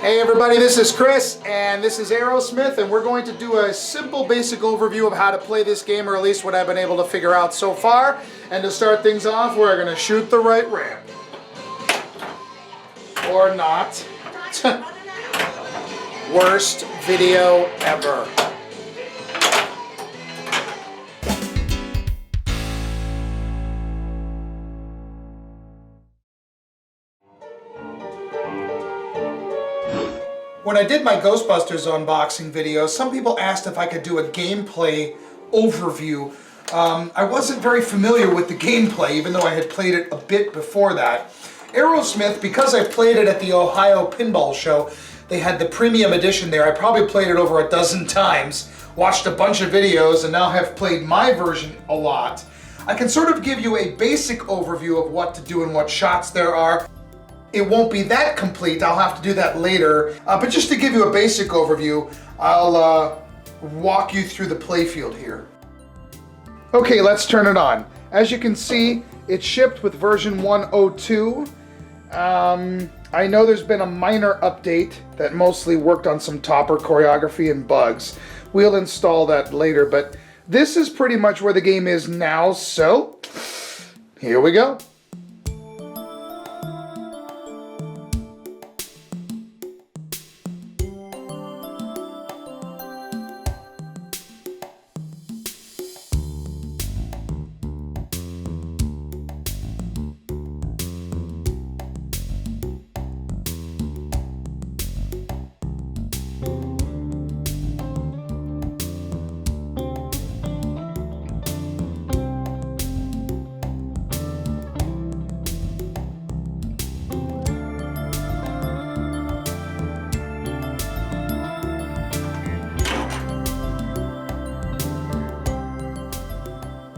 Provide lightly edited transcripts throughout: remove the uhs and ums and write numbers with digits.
Hey everybody, this is Chris and this is Aerosmith, and we're going to do a simple basic overview of how to play this game, or at least what I've been able to figure out so far. And to start things off, we're going to shoot the right ramp. Or not. Worst video ever. When I did my Ghostbusters unboxing video, some people asked if I could do a gameplay overview. I wasn't very familiar with the gameplay, even though I had played it a bit before that. Aerosmith, because I played it at the Ohio Pinball Show, they had the premium edition there. I probably played it over a dozen times, watched a bunch of videos, and now have played my version a lot. I can sort of give you a basic overview of what to do and what shots there are. It won't be that complete, I'll have to do that later, but just to give you a basic overview, I'll walk you through the playfield here. Okay, let's turn it on. As you can see, it's shipped with version 1.02. I know there's been a minor update that mostly worked on some topper choreography and bugs. We'll install that later, but this is pretty much where the game is now, so here we go.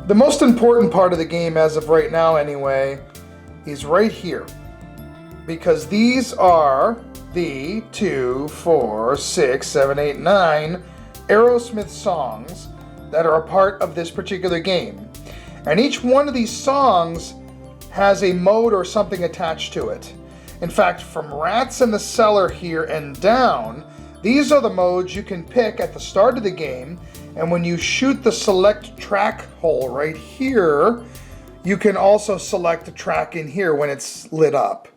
The most important part of the game, as of right now anyway, is right here. Because these are the 2, 4, 6, 7, 8, 9 Aerosmith songs that are a part of this particular game. And each one of these songs has a mode or something attached to it. In fact, from Rats in the Cellar here and down, these are the modes you can pick at the start of the game. And when you shoot the select track hole right here, you can also select the track in here when it's lit up.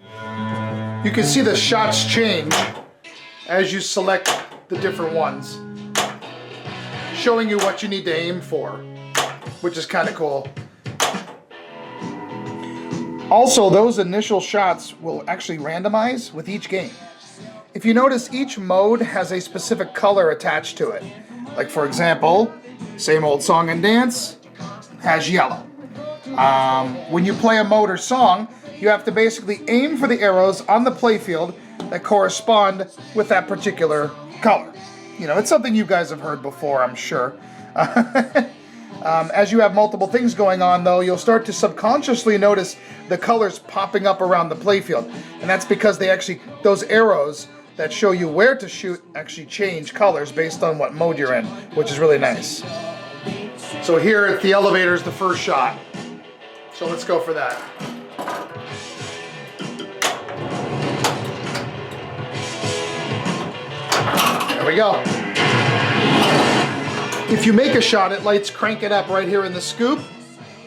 You can see the shots change as you select the different ones, showing you what you need to aim for, which is kind of cool. Also, those initial shots will actually randomize with each game. If you notice, each mode has a specific color attached to it. Like, for example, Same Old Song and Dance has yellow. When you play a mode or song, you have to basically aim for the arrows on the playfield that correspond with that particular color. You know, it's something you guys have heard before, I'm sure. As you have multiple things going on, though, you'll start to subconsciously notice the colors popping up around the playfield. And that's because they actually, those arrows that show you where to shoot actually change colors based on what mode you're in, which is really nice. So here at the elevator is the first shot. So let's go for that. There we go. If you make a shot, it lights Crank It Up right here in the scoop.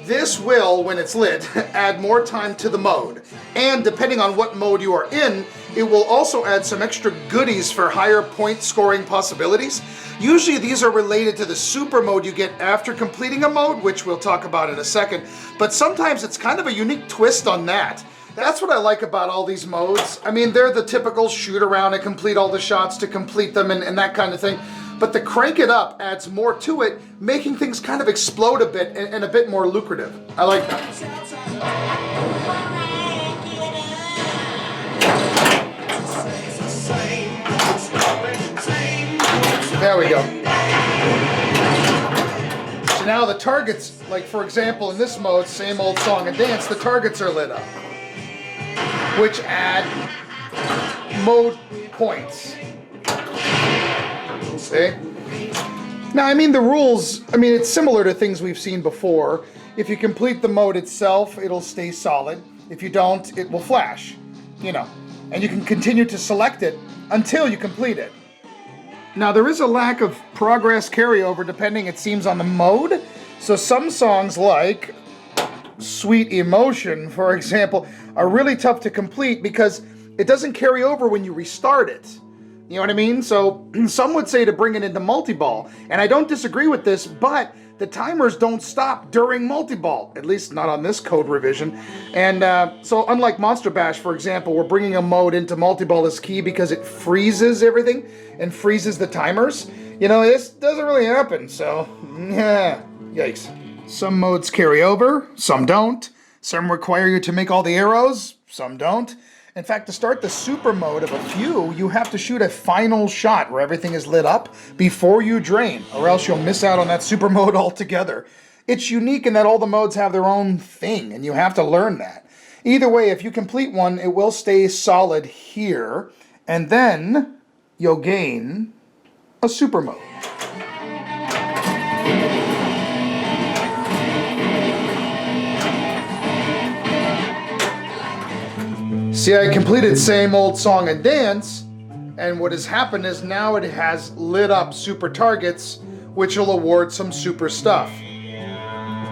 This will, when it's lit, add more time to the mode. And depending on what mode you are in, it will also add some extra goodies for higher point scoring possibilities. Usually these are related to the super mode you get after completing a mode, which we'll talk about in a second. But sometimes it's kind of a unique twist on that. That's what I like about all these modes. I mean, they're the typical shoot around and complete all the shots to complete them and that kind of thing. But the Crank It Up adds more to it, making things kind of explode a bit and a bit more lucrative. I like that. There we go. So now the targets, like for example in this mode, Same Old Song and Dance, the targets are lit up, which add mode points. See? Now, I mean, the rules, I mean, it's similar to things we've seen before. If you complete the mode itself, it'll stay solid. If you don't, it will flash. You know, and you can continue to select it until you complete it. Now, there is a lack of progress carryover depending, it seems, on the mode. So some songs like Sweet Emotion, for example, are really tough to complete because it doesn't carry over when you restart it. You know what I mean? So some would say to bring it into multi-ball, and I don't disagree with this, but the timers don't stop during multi-ball, at least not on this code revision. And so unlike Monster Bash, for example, we're bringing a mode into multi-ball is key because it freezes everything and freezes the timers. You know, this doesn't really happen, so yeah, yikes. Some modes carry over, some don't. Some require you to make all the arrows, some don't. In fact, to start the super mode of a few, you have to shoot a final shot where everything is lit up before you drain, or else you'll miss out on that super mode altogether. It's unique in that all the modes have their own thing, and you have to learn that. Either way, if you complete one, it will stay solid here, and then you'll gain a super mode. See, I completed Same Old Song and Dance, and what has happened is now it has lit up super targets, which will award some super stuff.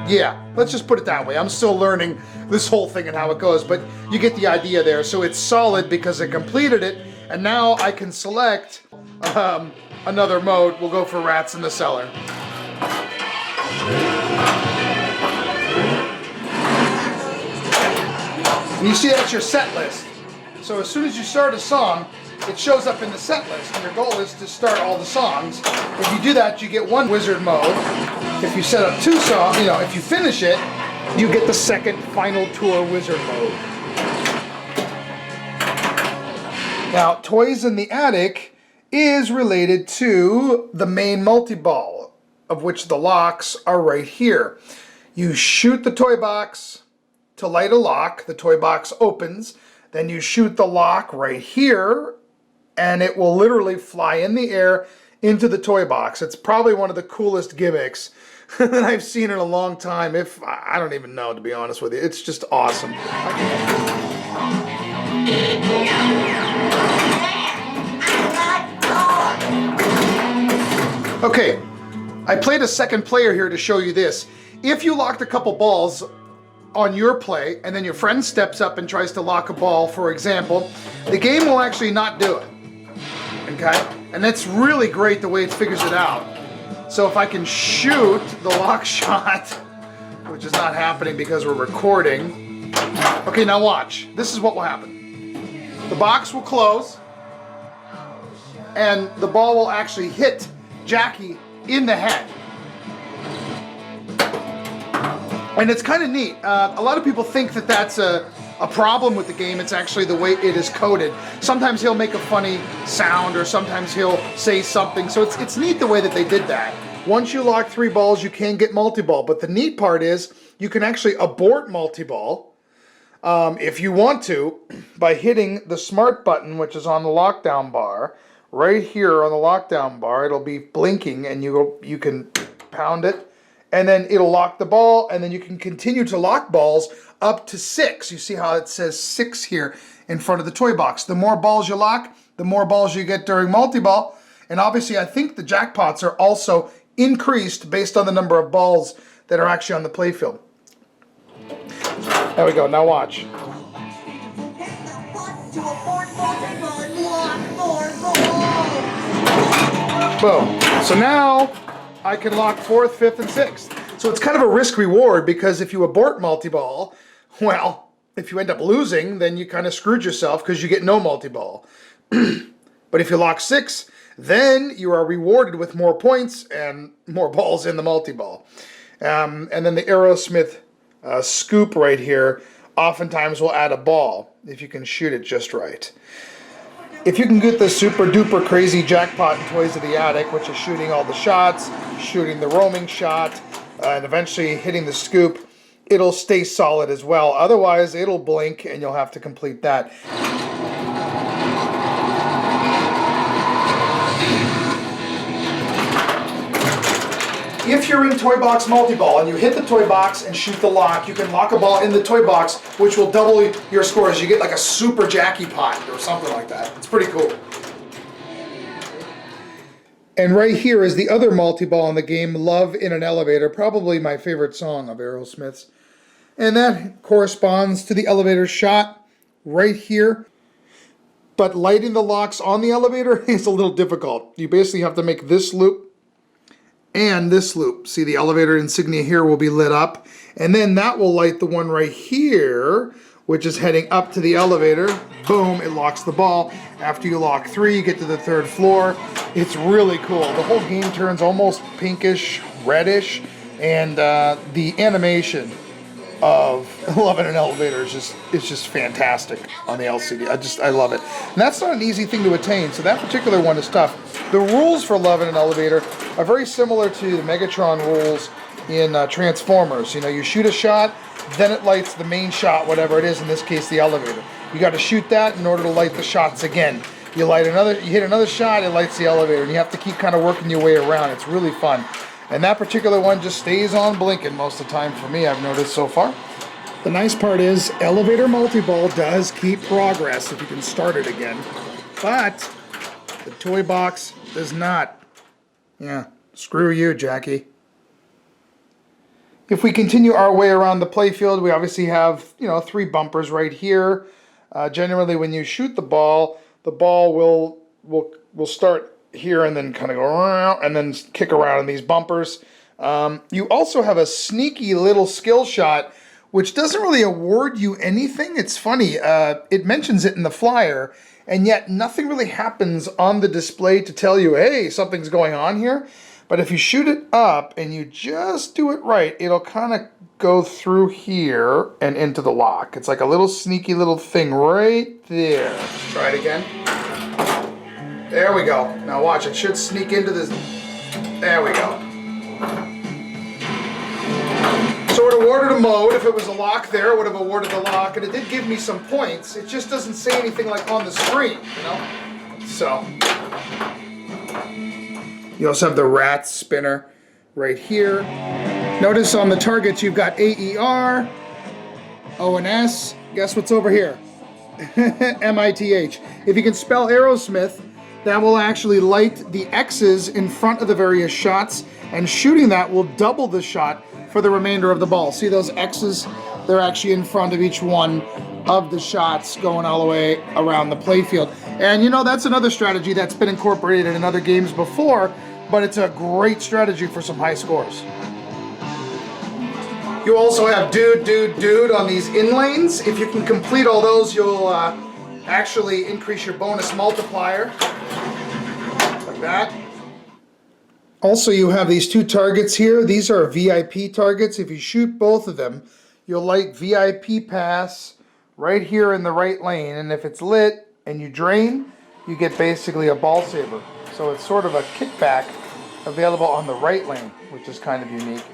Yeah, let's just put it that way. I'm still learning this whole thing and how it goes, but you get the idea there. So it's solid because I completed it, and now I can select another mode. We'll go for Rats in the Cellar. And you see that's your set list. So as soon as you start a song, it shows up in the set list. And your goal is to start all the songs. If you do that, you get one wizard mode. If you set up two songs, if you finish it, you get the second final tour wizard mode. Now, Toys in the Attic is related to the main multi-ball, of which the locks are right here. You shoot the toy box to light a lock, the toy box opens, then you shoot the lock right here, and it will literally fly in the air into the toy box. It's probably one of the coolest gimmicks that I've seen in a long time. I don't even know, to be honest with you. It's just awesome. Okay, I played a second player here to show you this. If you locked a couple balls on your play, and then your friend steps up and tries to lock a ball, for example, the game will actually not do it, okay? And that's really great the way it figures it out. So if I can shoot the lock shot, which is not happening because we're recording. Okay, now watch. This is what will happen. The box will close, and the ball will actually hit Jackie in the head. And it's kind of neat. A lot of people think that that's a problem with the game. It's actually the way it is coded. Sometimes he'll make a funny sound, or sometimes he'll say something. So it's neat the way that they did that. Once you lock 3 balls, you can get multi-ball. But the neat part is you can actually abort multi-ball if you want to by hitting the smart button, which is on the lockdown bar. Right here on the lockdown bar, it'll be blinking, and you can pound it. And then it'll lock the ball, and then you can continue to lock balls up to 6. You see how it says 6 here in front of the toy box. The more balls you lock, the more balls you get during multi-ball. And obviously, I think the jackpots are also increased based on the number of balls that are actually on the playfield. There we go, now watch. Boom. So now I can lock 4th, 5th, and 6th. So it's kind of a risk reward, because if you abort multi-ball, well, if you end up losing, then you kind of screwed yourself because you get no multi-ball. But if you lock 6, then you are rewarded with more points and more balls in the multi-ball. And then the Aerosmith scoop right here oftentimes will add a ball if you can shoot it just right. If you can get the super duper crazy jackpot in Toys of the Attic, which is shooting all the shots, shooting the roaming shot, and eventually hitting the scoop, it'll stay solid as well. Otherwise, it'll blink and you'll have to complete that. If you're in Toy Box Multi-Ball and you hit the toy box and shoot the lock, you can lock a ball in the toy box, which will double your scores. You get like a super Jackie pot or something like that. It's pretty cool. And right here is the other multi-ball in the game, Love in an Elevator, probably my favorite song of Aerosmith's. And that corresponds to the elevator shot right here. But lighting the locks on the elevator is a little difficult. You basically have to make this loop and this loop. See, the elevator insignia here will be lit up, and then that will light the one right here, which is heading up to the elevator. Boom, it locks the ball. After you lock 3, you get to the 3rd floor. It's really cool. The whole game turns almost pinkish, reddish, and the animation of Love in an Elevator is just fantastic on the LCD. I love it. And that's not an easy thing to attain, so that particular one is tough. The rules for Love in an Elevator are very similar to the Megatron rules in Transformers. You know, you shoot a shot, then it lights the main shot, whatever it is, in this case the elevator. You got to shoot that in order to light the shots again. You hit another shot, it lights the elevator, and you have to keep kind of working your way around. It's really fun. And that particular one just stays on blinking most of the time for me, I've noticed so far. The nice part is, Elevator Multi-Ball does keep progress if you can start it again. But the toy box does not. Yeah, screw you, Jackie. If we continue our way around the playfield, we obviously have, 3 bumpers right here. Generally, when you shoot the ball will start here and then kind of go around and then kick around in these bumpers. You also have a sneaky little skill shot, which doesn't really award you anything. It's funny, it mentions it in the flyer, and yet nothing really happens on the display to tell you, hey, something's going on here. But if you shoot it up and you just do it right, it'll kind of go through here and into the lock. It's like a little sneaky little thing right there. Let's try it again. There we go. Now watch, it should sneak into this. There we go. So it awarded a mode. If it was a lock there, it would have awarded the lock, and it did give me some points. It just doesn't say anything like on the screen, So. You also have the rat spinner right here. Notice on the targets you've got AER, ONS. Guess what's over here? MITH. If you can spell Aerosmith, that will actually light the X's in front of the various shots, and shooting that will double the shot for the remainder of the ball. See those X's? They're actually in front of each one of the shots going all the way around the playfield. And that's another strategy that's been incorporated in other games before, but it's a great strategy for some high scores. You also have dude on these in lanes. If you can complete all those, you'll actually increase your bonus multiplier, like that. Also, you have these 2 targets here. These are VIP targets. If you shoot both of them, you'll light VIP pass right here in the right lane, and if it's lit and you drain, you get basically a ball saver. So it's sort of a kickback available on the right lane, which is kind of unique.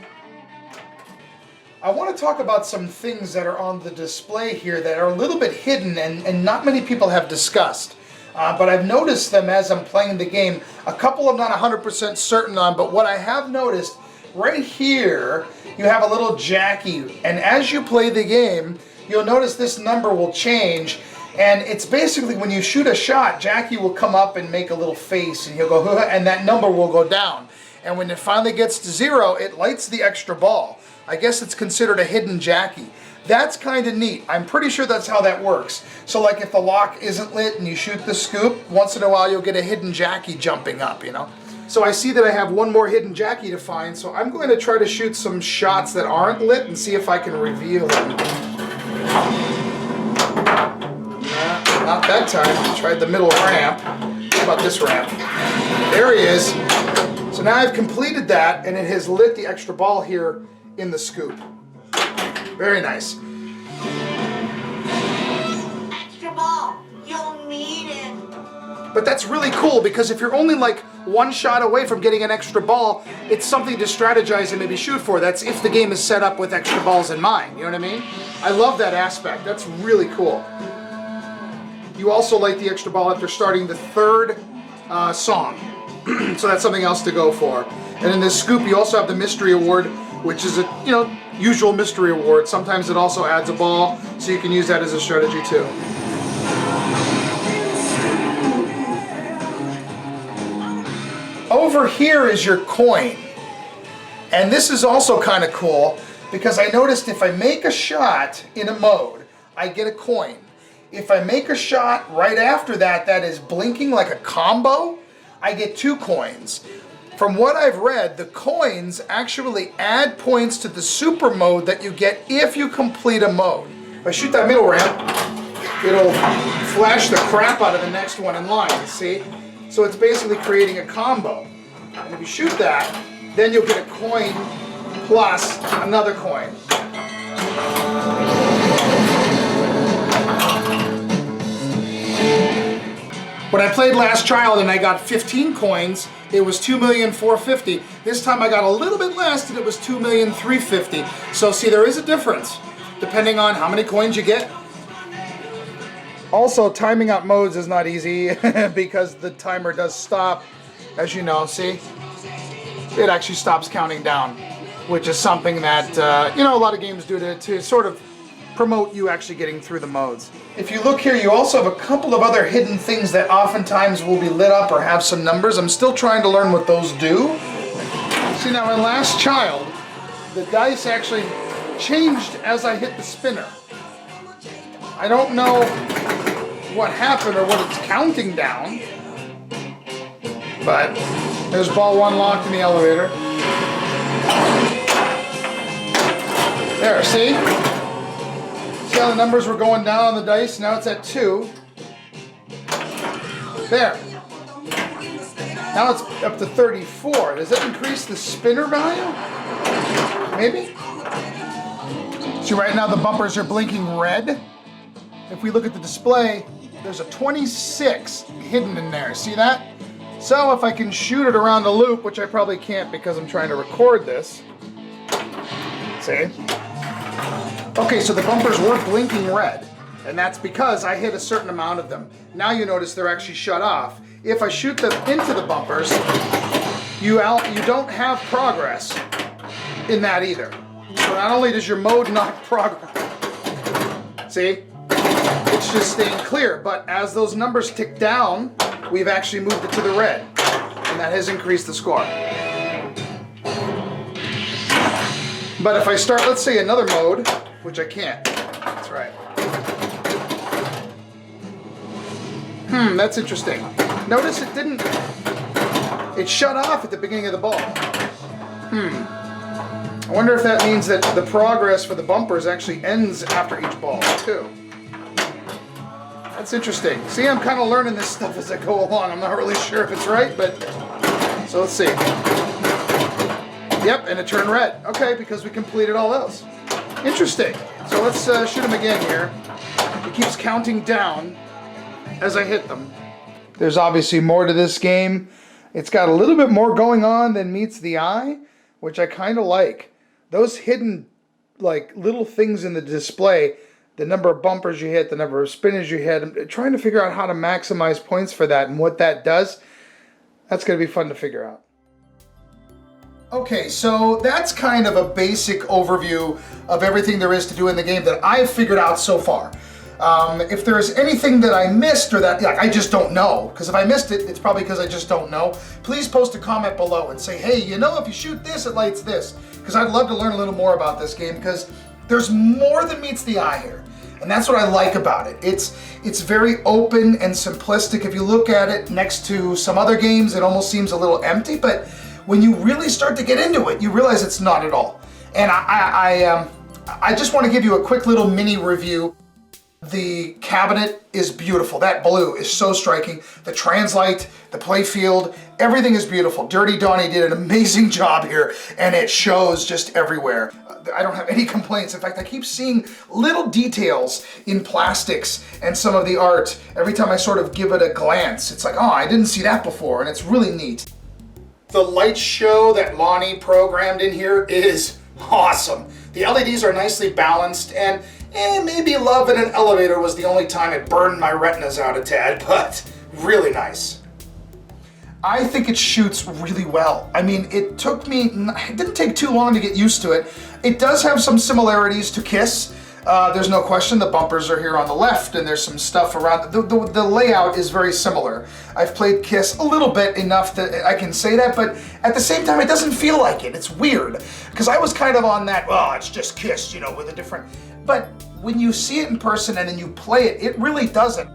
I want to talk about some things that are on the display here that are a little bit hidden and not many people have discussed. But I've noticed them as I'm playing the game. A couple I'm not 100% certain on, but what I have noticed, right here, you have a little Jackie. And as you play the game, you'll notice this number will change. And it's basically when you shoot a shot, Jackie will come up and make a little face, and he'll go, and that number will go down. And when it finally gets to 0, it lights the extra ball. I guess it's considered a hidden Jackie. That's kind of neat. I'm pretty sure that's how that works. So like if the lock isn't lit and you shoot the scoop, once in a while you'll get a hidden Jackie jumping up, So I see that I have one more hidden Jackie to find, so I'm going to try to shoot some shots that aren't lit and see if I can reveal them. Not that time. I tried the middle ramp. How about this ramp? There he is. So now I've completed that, and it has lit the extra ball here in the scoop. Very nice. Extra ball. You'll need it. But that's really cool, because if you're only like one shot away from getting an extra ball, it's something to strategize and maybe shoot for. That's if the game is set up with extra balls in mind. You know what I mean? I love that aspect. That's really cool. You also light the extra ball after starting the 3rd song. So that's something else to go for. And in this scoop, you also have the mystery award, which is a, you know, usual mystery award. Sometimes it also adds a ball, so you can use that as a strategy too. Over here is your coin. And this is also kind of cool because I noticed if I make a shot in a mode, I get a coin. If I make a shot right after that that is blinking like a combo, I get 2 coins. From what I've read, the coins actually add points to the super mode that you get if you complete a mode. If I shoot that middle ramp, it'll flash the crap out of the next one in line, see? So it's basically creating a combo. And if you shoot that, then you'll get a coin plus another coin. When I played Last Child and I got 15 coins, it was 2,450,000. This time I got a little bit less and it was 2,350,000. So see, there is a difference depending on how many coins you get. Also, timing out modes is not easy because the timer does stop, as you know, see? It actually stops counting down, which is something that, you know, a lot of games do to sort of promote you actually getting through the modes. If you look here, you also have a couple of other hidden things that oftentimes will be lit up or have some numbers. I'm still trying to learn what those do. See, now in Last Child, the dice actually changed as I hit the spinner. I don't know what happened or what it's counting down, but there's ball 1 locked in the elevator. There, see? See how the numbers were going down on the dice? Now it's at 2. There. Now it's up to 34. Does that increase the spinner value? Maybe? See, right now the bumpers are blinking red. If we look at the display, there's a 26 hidden in there. See that? So if I can shoot it around the loop, which I probably can't because I'm trying to record this. See? Okay, so the bumpers were blinking red, and that's because I hit a certain amount of them. Now you notice they're actually shut off. If I shoot them into the bumpers, you don't have progress in that either. So not only does your mode not progress, see? It's just staying clear, but as those numbers tick down, we've actually moved it to the red, and that has increased the score. But if I start, let's say, another mode, which I can't. That's right. That's interesting. Notice it didn't, it shut off at the beginning of the ball. I wonder if that means that the progress for the bumpers actually ends after each ball, too. That's interesting. See, I'm kind of learning this stuff as I go along. I'm not really sure if it's right, but... So let's see. Yep, and it turned red. Okay, because we completed all those. Interesting. So let's shoot them again here. It keeps counting down as I hit them. There's obviously more to this game. It's got a little bit more going on than meets the eye, which I kind of like. Those hidden, like, little things in the display, the number of bumpers you hit, the number of spinners you hit, I'm trying to figure out how to maximize points for that and what that does. That's going to be fun to figure out. Okay, so that's kind of a basic overview of everything there is to do in the game that I've figured out so far. If there's anything that I missed or that I just don't know, because if I missed it, it's probably because I just don't know, please post a comment below and say, hey, you know, if you shoot this, it lights this. Because I'd love to learn a little more about this game, because there's more than meets the eye here. And that's what I like about it. It's very open and simplistic. If you look at it next to some other games, it almost seems a little empty, but when you really start to get into it, you realize it's not at all. And I just want to give you a quick little mini review. The cabinet is beautiful. That blue is so striking. The translite, the play field, everything is beautiful. Dirty Donnie did an amazing job here, and it shows just everywhere. I don't have any complaints. In fact, I keep seeing little details in plastics and some of the art. Every time I sort of give it a glance, it's like, oh, I didn't see that before, and it's really neat. The light show that Lonnie programmed in here is awesome. The LEDs are nicely balanced, and maybe Love in an Elevator was the only time it burned my retinas out a tad, but really nice. I think it shoots really well. I mean, it didn't take too long to get used to it. It does have some similarities to Kiss. There's no question, the bumpers are here on the left and there's some stuff around. The layout is very similar. I've played Kiss a little bit, enough that I can say that, but at the same time it doesn't feel like it. It's weird, because I was kind of on that, oh, it's just Kiss, you know, with a different, but when you see it in person and then you play it, it really doesn't.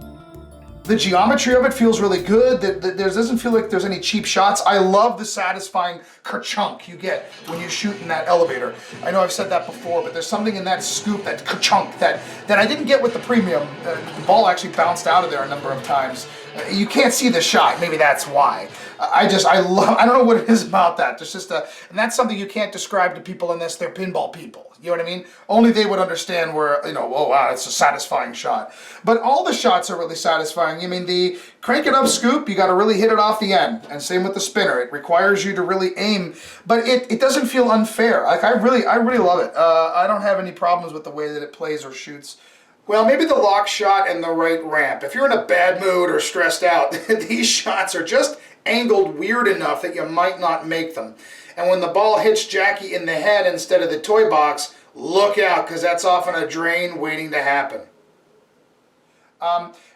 The geometry of it feels really good. There doesn't feel like there's any cheap shots. I love the satisfying kerchunk you get when you shoot in that elevator. I know I've said that before, but there's something in that scoop, that kerchunk, that I didn't get with the premium. The ball actually bounced out of there a number of times. You can't see the shot, maybe that's why. I don't know what it is about that. There's just and that's something you can't describe to people unless they're pinball people. You know what I mean? Only they would understand where, you know, oh wow, it's a satisfying shot. But all the shots are really satisfying. I mean, the crank it up scoop, you got to really hit it off the end. And same with the spinner. It requires you to really aim, but it doesn't feel unfair. Like I really love it. I don't have any problems with the way that it plays or shoots. Well, maybe the lock shot and the right ramp. If you're in a bad mood or stressed out, these shots are just angled weird enough that you might not make them. And when the ball hits Jackie in the head instead of the toy box, look out, because that's often a drain waiting to happen.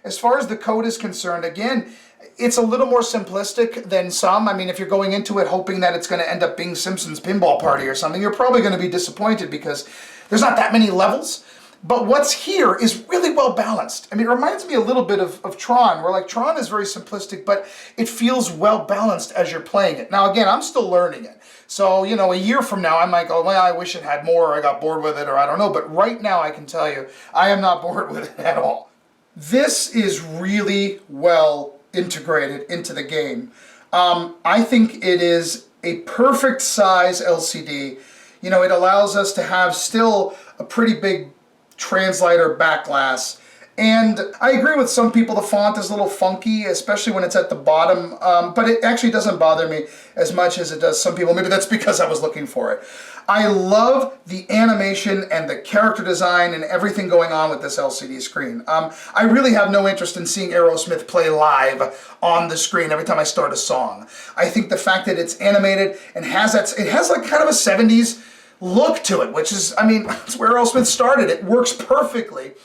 As far as the code is concerned, again, it's a little more simplistic than some. I mean, if you're going into it hoping that it's going to end up being Simpsons Pinball Party or something, you're probably going to be disappointed because there's not that many levels. But what's here is really well balanced. I mean, it reminds me a little bit of Tron, where like Tron is very simplistic, but it feels well balanced as you're playing it. Now, again, I'm still learning it. So, you know, a year from now, I might go, well, I wish it had more, or I got bored with it, or I don't know. But right now, I can tell you, I am not bored with it at all. This is really well integrated into the game. I think it is a perfect size LCD. You know, it allows us to have still a pretty big translator back glass. And I agree with some people, the font is a little funky, especially when it's at the bottom, but it actually doesn't bother me as much as it does some people. Maybe that's because I was looking for it. I love the animation and the character design and everything going on with this LCD screen. I really have no interest in seeing Aerosmith play live on the screen every time I start a song. I think the fact that it's animated and it has like kind of a 70s look to it, which is, I mean, that's where Aerosmith started. It works perfectly.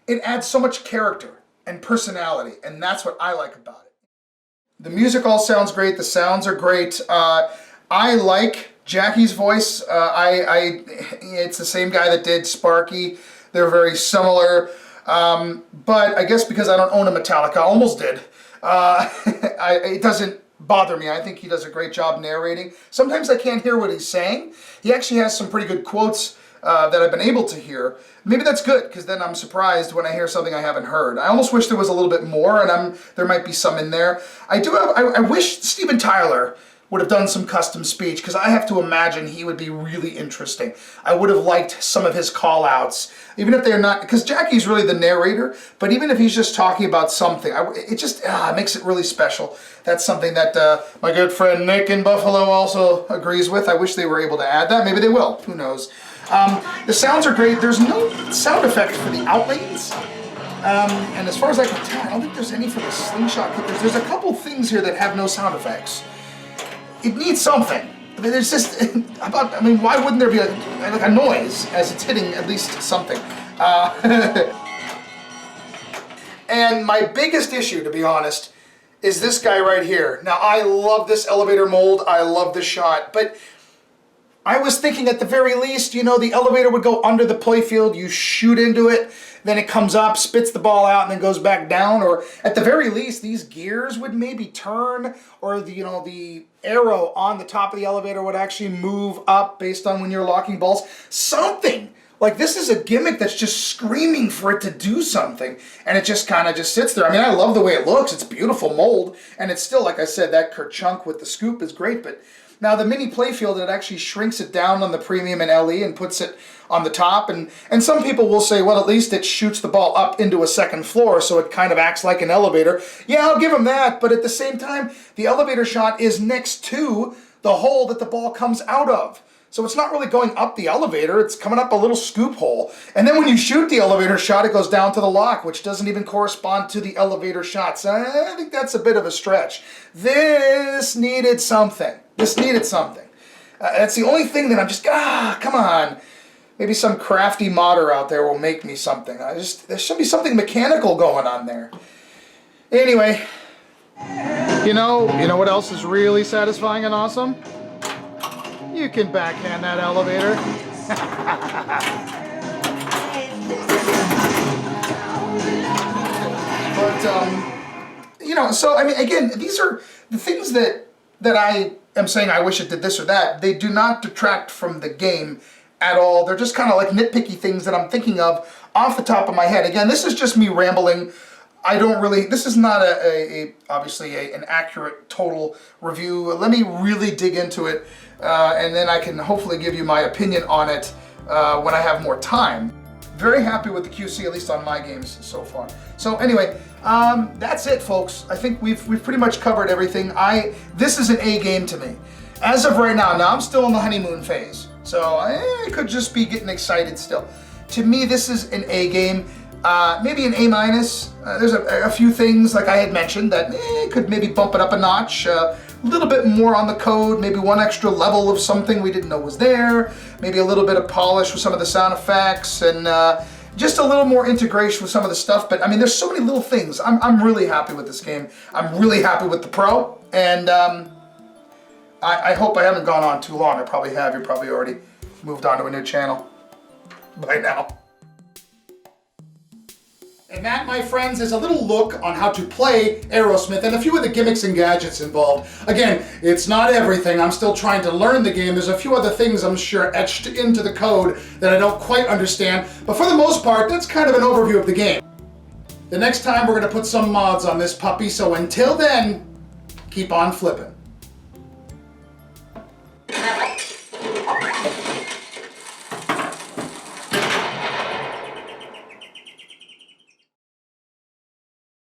It adds so much character and personality, and that's what I like about it. The music all sounds great. The sounds are great. I like Jackie's voice. It's the same guy that did Sparky. They're very similar. But I guess because I don't own a Metallica, I almost did. It doesn't bother me. I think he does a great job narrating. Sometimes I can't hear what he's saying. He actually has some pretty good quotes that I've been able to hear. Maybe that's good, because then I'm surprised when I hear something I haven't heard. I almost wish there was a little bit more, and there might be some in there. I wish Steven Tyler would have done some custom speech, because I have to imagine he would be really interesting. I would have liked some of his call-outs, even if they're not, because Jackie's really the narrator, but even if he's just talking about something, it just makes it really special. That's something that my good friend Nick in Buffalo also agrees with. I wish they were able to add that. Maybe they will. Who knows? The sounds are great. There's no sound effect for the outlanes. And as far as I can tell, I don't think there's any for the slingshot clippers. There's a couple things here that have no sound effects. It needs something. I mean, there's just I mean, why wouldn't there be like a noise as it's hitting at least something? And my biggest issue, to be honest, is this guy right here. Now, I love this elevator mold. I love the shot, but I was thinking at the very least, you know, the elevator would go under the playfield, you shoot into it, then it comes up, spits the ball out, and then goes back down. Or at the very least, these gears would maybe turn, or the, you know, the arrow on the top of the elevator would actually move up based on when you're locking balls. Something. Like, this is a gimmick that's just screaming for it to do something, and it just kind of just sits there. I mean, I love the way it looks. It's beautiful mold, and it's still, like I said, that kerchunk with the scoop is great, but now the mini playfield, it actually shrinks it down on the premium and LE and puts it on the top, and some people will say, well, at least it shoots the ball up into a second floor, so it kind of acts like an elevator. Yeah, I'll give them that, but at the same time, the elevator shot is next to the hole that the ball comes out of. So it's not really going up the elevator, it's coming up a little scoop hole. And then when you shoot the elevator shot, it goes down to the lock, which doesn't even correspond to the elevator shot. So I think that's a bit of a stretch. This needed something. This needed something. That's the only thing that I'm just, come on. Maybe some crafty modder out there will make me something. There should be something mechanical going on there. Anyway, you know what else is really satisfying and awesome? You can backhand that elevator. But, so, I mean, again, these are the things that I am saying I wish it did this or that. They do not detract from the game at all. They're just kind of like nitpicky things that I'm thinking of off the top of my head. Again, this is just me rambling. This is not obviously an accurate total review. Let me really dig into it, and then I can hopefully give you my opinion on it when I have more time. Very happy with the QC, at least on my games so far. So anyway, that's it, folks. I think we've pretty much covered everything. This is an A game to me. As of right now, I'm still in the honeymoon phase, so I could just be getting excited still. To me, this is an A game. Maybe an A-. There's a few things, like I had mentioned, that could maybe bump it up a notch. A little bit more on the code, maybe one extra level of something we didn't know was there. Maybe a little bit of polish with some of the sound effects, and just a little more integration with some of the stuff. But I mean, there's so many little things. I'm really happy with this game. I'm really happy with the Pro, and I hope I haven't gone on too long. I probably have. You probably already moved on to a new channel by now. And that, my friends, is a little look on how to play Aerosmith and a few of the gimmicks and gadgets involved. Again, it's not everything. I'm still trying to learn the game. There's a few other things I'm sure etched into the code that I don't quite understand. But for the most part, that's kind of an overview of the game. The next time we're going to put some mods on this puppy, so until then, keep on flipping.